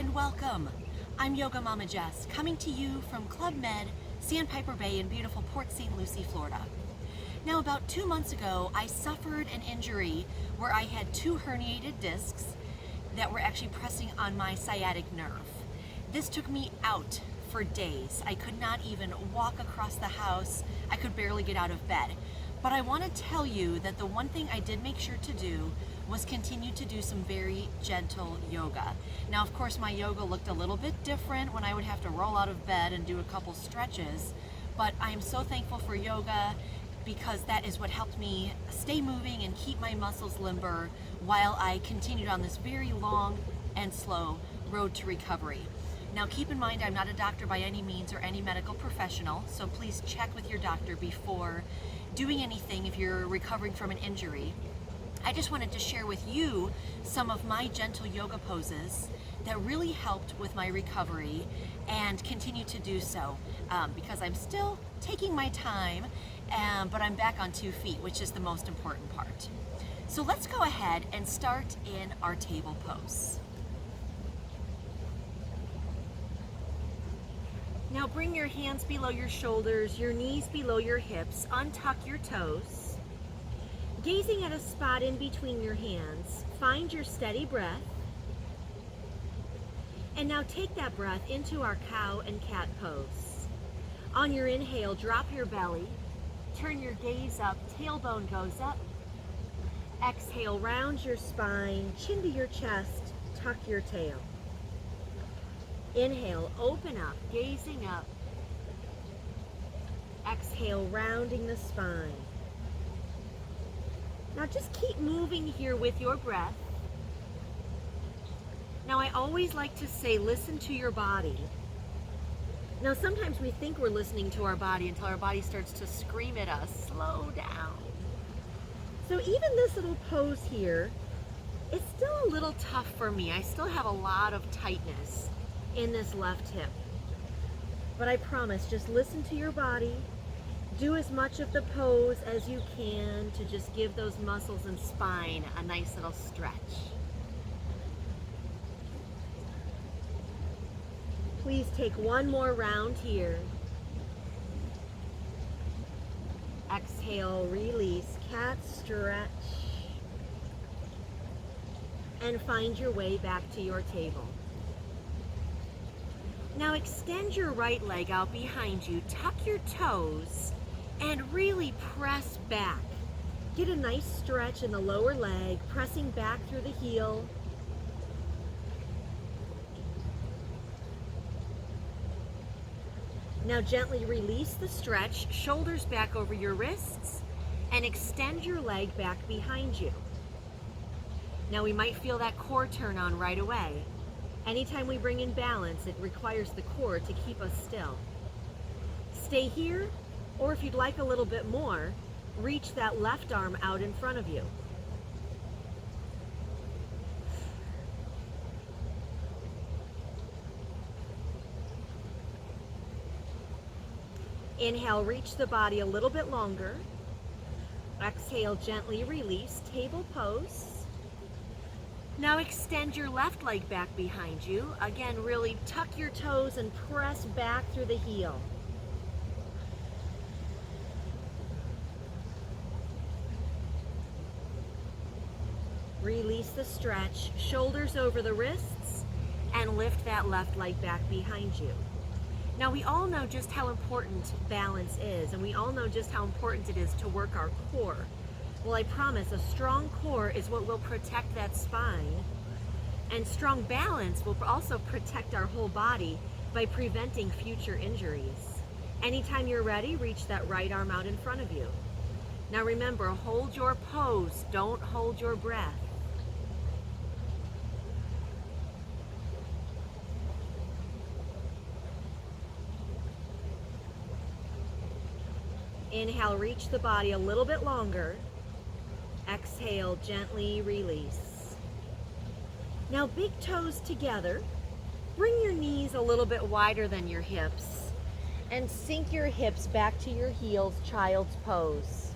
and welcome. I'm Yoga Mama Jess, coming to you from Club Med, Sandpiper Bay in beautiful Port St. Lucie, Florida. Now, about 2 months ago, I suffered an injury where I had 2 herniated discs that were actually pressing on my sciatic nerve. This took me out for days. I could not even walk across the house. I could barely get out of bed. But I want to tell you that the one thing I did make sure to do was continue to do some very gentle yoga. Now, of course, my yoga looked a little bit different when I would have to roll out of bed and do a couple stretches, but I am so thankful for yoga because that is what helped me stay moving and keep my muscles limber while I continued on this very long and slow road to recovery. Now, keep in mind, I'm not a doctor by any means or any medical professional, so please check with your doctor before doing anything if you're recovering from an injury. I just wanted to share with you some of my gentle yoga poses that really helped with my recovery and continue to do so because I'm still taking my time, but I'm back on 2 feet, which is the most important part. So let's go ahead and start in our table pose. Now bring your hands below your shoulders, your knees below your hips, untuck your toes. Gazing at a spot in between your hands, find your steady breath. And now take that breath into our cow and cat pose. On your inhale, drop your belly, turn your gaze up, tailbone goes up. Exhale, round your spine, chin to your chest, tuck your tail. Inhale, open up, gazing up. Exhale, rounding the spine. Now just keep moving here with your breath. Now I always like to say, listen to your body. Now sometimes we think we're listening to our body until our body starts to scream at us, slow down. So even this little pose here, it's still a little tough for me. I still have a lot of tightness in this left hip. But I promise, just listen to your body. Do as much of the pose as you can to just give those muscles and spine a nice little stretch. Please take one more round here. Exhale, release, cat stretch. And find your way back to your table. Now extend your right leg out behind you, tuck your toes, and really press back. Get a nice stretch in the lower leg, pressing back through the heel. Now gently release the stretch, shoulders back over your wrists, and extend your leg back behind you. Now we might feel that core turn on right away. Anytime we bring in balance, it requires the core to keep us still. Stay here, or if you'd like a little bit more, reach that left arm out in front of you. Inhale, reach the body a little bit longer. Exhale, gently release, table pose. Now extend your left leg back behind you. Again, really tuck your toes and press back through the heel. Release the stretch, shoulders over the wrists, and lift that left leg back behind you. Now we all know just how important balance is, and we all know just how important it is to work our core. Well, I promise a strong core is what will protect that spine, and strong balance will also protect our whole body by preventing future injuries. Anytime you're ready, reach that right arm out in front of you. Now remember, hold your pose, don't hold your breath. Inhale, reach the body a little bit longer. Exhale, gently release. Now big toes together. Bring your knees a little bit wider than your hips and sink your hips back to your heels, child's pose.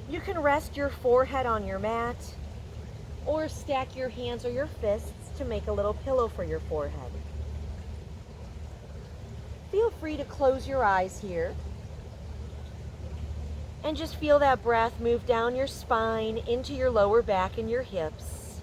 You can rest your forehead on your mat or stack your hands or your fists to make a little pillow for your forehead. Feel free to close your eyes here and just feel that breath move down your spine into your lower back and your hips.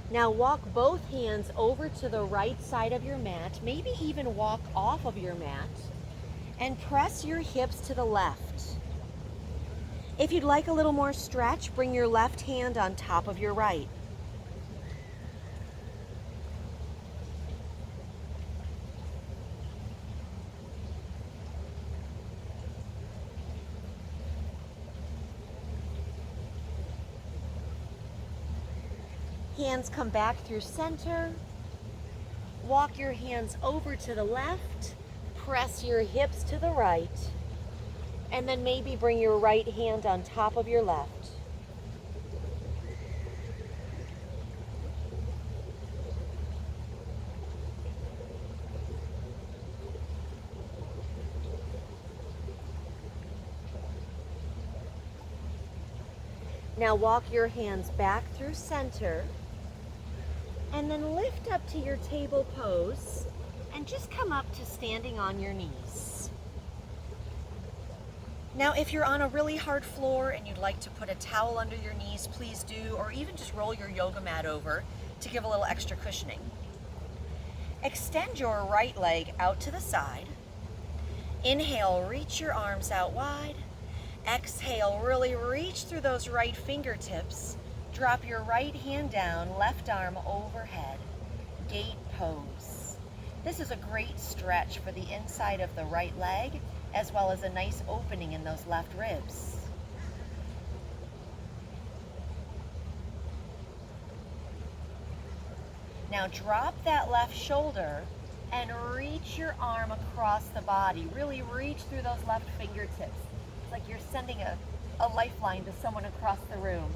Now walk both hands over to the right side of your mat, maybe even walk off of your mat, and press your hips to the left. If you'd like a little more stretch, bring your left hand on top of your right. Hands come back through center. Walk your hands over to the left. Press your hips to the right. And then maybe bring your right hand on top of your left. Now walk your hands back through center. And then lift up to your table pose and just come up to standing on your knees. Now, if you're on a really hard floor and you'd like to put a towel under your knees, please do, or even just roll your yoga mat over to give a little extra cushioning. Extend your right leg out to the side. Inhale, reach your arms out wide. Exhale, really reach through those right fingertips. Drop your right hand down, left arm overhead. Gate pose. This is a great stretch for the inside of the right leg, as well as a nice opening in those left ribs. Now drop that left shoulder and reach your arm across the body. Really reach through those left fingertips. It's like you're sending a lifeline to someone across the room.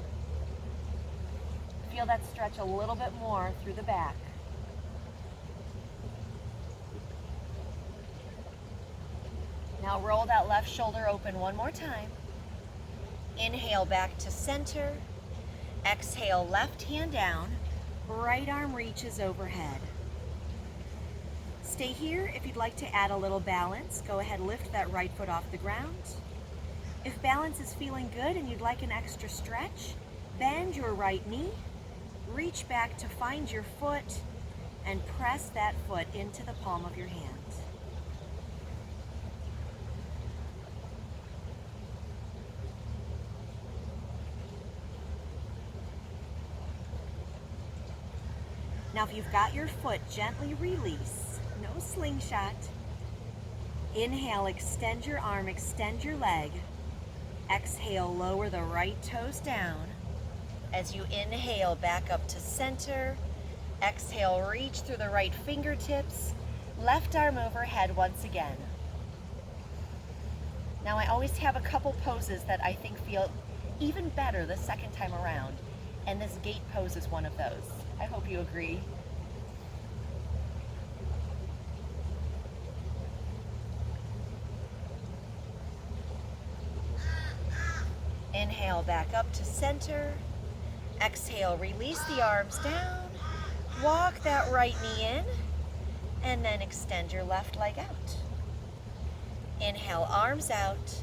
Feel that stretch a little bit more through the back. Now roll that left shoulder open one more time. Inhale back to center. Exhale, left hand down. Right arm reaches overhead. Stay here. If you'd like to add a little balance, go ahead, lift that right foot off the ground. If balance is feeling good and you'd like an extra stretch, bend your right knee. Reach back to find your foot and press that foot into the palm of your hand. Now if you've got your foot, gently release, no slingshot. Inhale, extend your arm, extend your leg. Exhale, lower the right toes down. As you inhale, back up to center. Exhale, reach through the right fingertips. Left arm overhead once again. Now I always have a couple poses that I think feel even better the second time around, and this gate pose is one of those. I hope you agree. Inhale, back up to center. Exhale, release the arms down. Walk that right knee in, and then extend your left leg out. Inhale, arms out.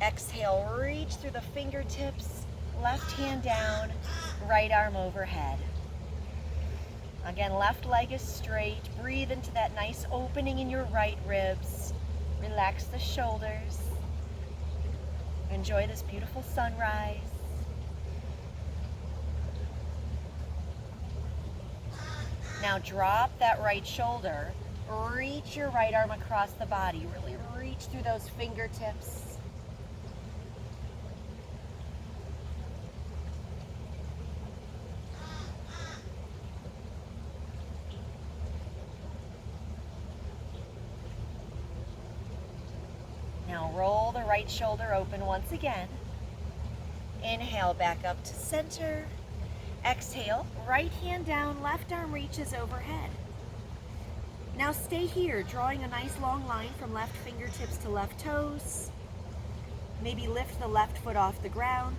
Exhale, reach through the fingertips. Left hand down, right arm overhead. Again, left leg is straight. Breathe into that nice opening in your right ribs. Relax the shoulders. Enjoy this beautiful sunrise. Now drop that right shoulder. Reach your right arm across the body. Really reach through those fingertips. Now roll the right shoulder open once again. Inhale, back up to center. Exhale, right hand down, left arm reaches overhead. Now stay here, drawing a nice long line from left fingertips to left toes. Maybe lift the left foot off the ground.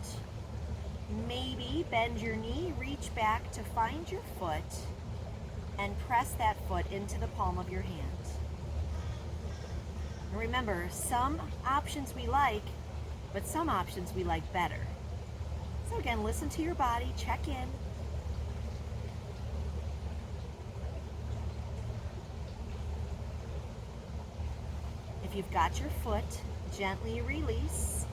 Maybe bend your knee, reach back to find your foot, and press that foot into the palm of your hand. And remember, some options we like, but some options we like better. So again, listen to your body, check in. If you've got your foot, gently release.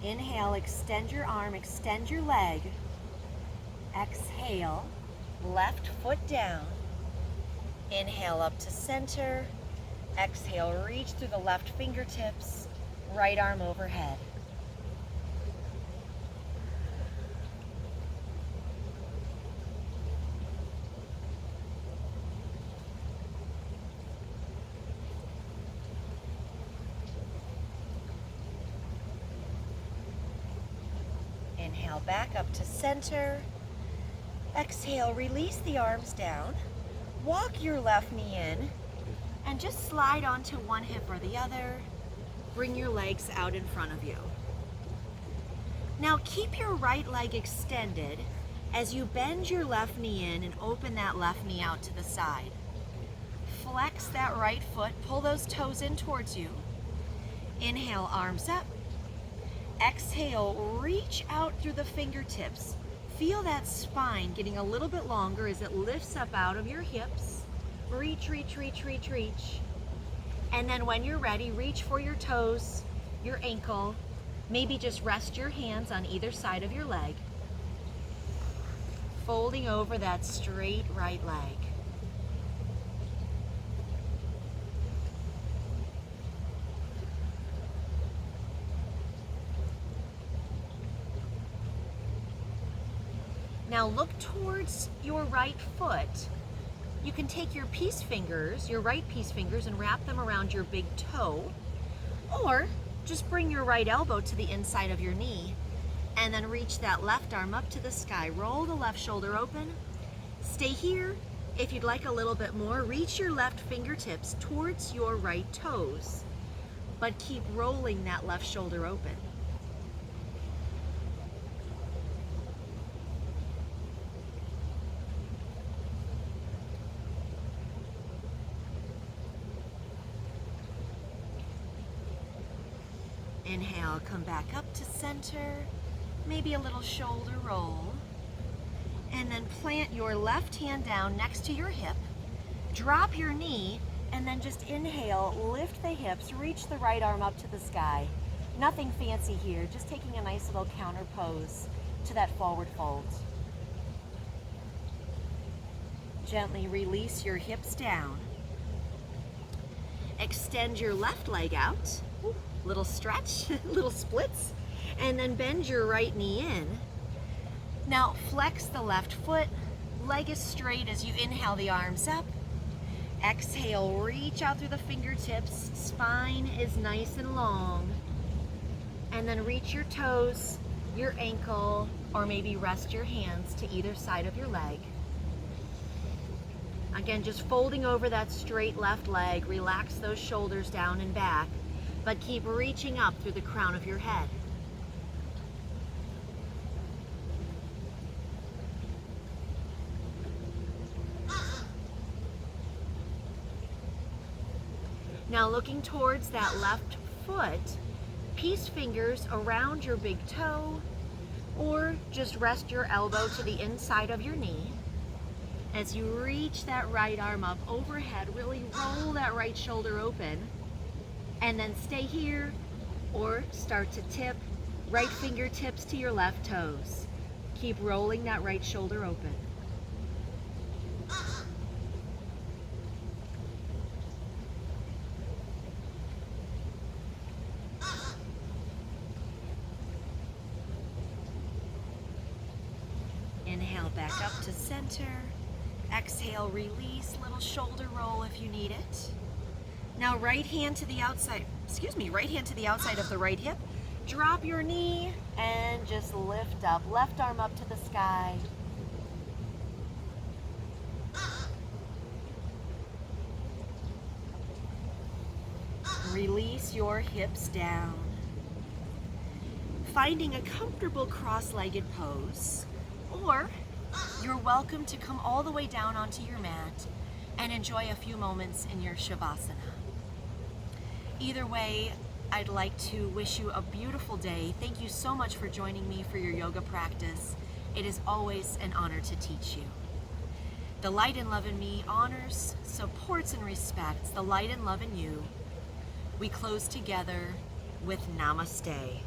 Inhale, extend your arm, extend your leg. Exhale, left foot down. Inhale up to center. Exhale, reach through the left fingertips, right arm overhead. Inhale, back up to center. Exhale, release the arms down. Walk your left knee in and just slide onto one hip or the other. Bring your legs out in front of you. Now keep your right leg extended as you bend your left knee in and open that left knee out to the side. Flex that right foot, pull those toes in towards you. Inhale, arms up. Exhale, reach out through the fingertips. Feel that spine getting a little bit longer as it lifts up out of your hips. Reach, reach, reach, reach, reach. And then when you're ready, reach for your toes, your ankle. Maybe just rest your hands on either side of your leg. Folding over that straight right leg. Now look towards your right foot. You can take your peace fingers, your right peace fingers, and wrap them around your big toe, or just bring your right elbow to the inside of your knee and then reach that left arm up to the sky. Roll the left shoulder open. Stay here. If you'd like a little bit more, reach your left fingertips towards your right toes, but keep rolling that left shoulder open. Inhale, come back up to center, maybe a little shoulder roll, and then plant your left hand down next to your hip, drop your knee, and then just inhale, lift the hips, reach the right arm up to the sky. Nothing fancy here, just taking a nice little counter pose to that forward fold. Gently release your hips down. Extend your left leg out. Little stretch, little splits, and then bend your right knee in. Now flex the left foot, leg is straight as you inhale the arms up. Exhale, reach out through the fingertips, spine is nice and long. And then reach your toes, your ankle, or maybe rest your hands to either side of your leg. Again, just folding over that straight left leg, relax those shoulders down and back, but keep reaching up through the crown of your head. Now looking towards that left foot, peace fingers around your big toe, or just rest your elbow to the inside of your knee. As you reach that right arm up overhead, really roll that right shoulder open, and then stay here or start to tip right fingertips to your left toes. Keep rolling that right shoulder open. Inhale back up to center. Exhale, release, little shoulder roll if you need it. Now right hand to the outside, right hand to the outside of the right hip. Drop your knee and just lift up. Left arm up to the sky. Release your hips down. finding a comfortable cross-legged pose, or you're welcome to come all the way down onto your mat and enjoy a few moments in your Shavasana. Either way, I'd like to wish you a beautiful day. Thank you so much for joining me for your yoga practice. It is always an honor to teach you. The light and love in me honors, supports, and respects the light and love in you. We close together with Namaste.